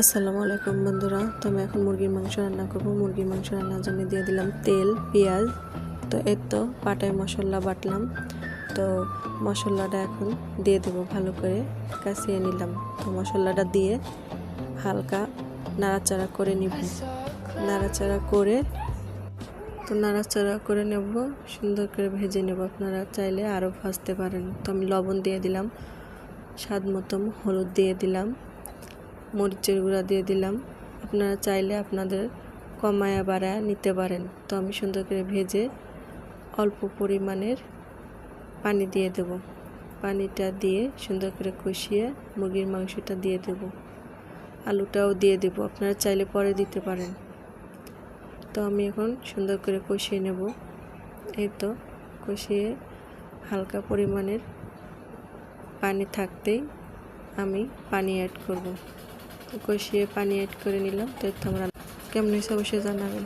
আসসালামু আলাইকুম বন্ধুরা। তো আমি এখন মুরগির মাংস রান্না করব। মুরগির মাংস রান্নার জন্য দিয়ে দিলাম তেল, পেঁয়াজ। তো এই তো পাটায় মশলা বাটলাম। তো মশলাটা এখন দিয়ে দেব, ভালো করে কষিয়ে নিলাম। তো মশলাটা দিয়ে হালকা নাড়াচাড়া করে নিব। নাড়াচাড়া করে নেব, সুন্দর করে ভেজে নেব। আপনারা চাইলে আরও ভাজতে পারেন। তো আমি লবণ দিয়ে দিলাম, স্বাদ মতো হলুদ দিয়ে দিলাম, মরিচের গুঁড়া দিয়ে দিলাম। আপনারা চাইলে আপনাদের কমায়া বাড়ায়া নিতে পারেন। তো আমি সুন্দর করে ভেজে অল্প পরিমাণের পানি দিয়ে দেব। পানিটা দিয়ে সুন্দর করে কষিয়ে মুরগির মাংসটা দিয়ে দেব। আলুটাও দিয়ে দেব, আপনারা চাইলে পরে দিতে পারেন। তো আমি এখন সুন্দর করে কষিয়ে নেব। এই তো কষিয়ে হালকা পরিমাণের পানি থাকতেই আমি পানি অ্যাড করব। কষিয়ে পানি অ্যাড করে নিলাম। তো আমরা কেমন হিসাবে অবশ্যই জানাবেন।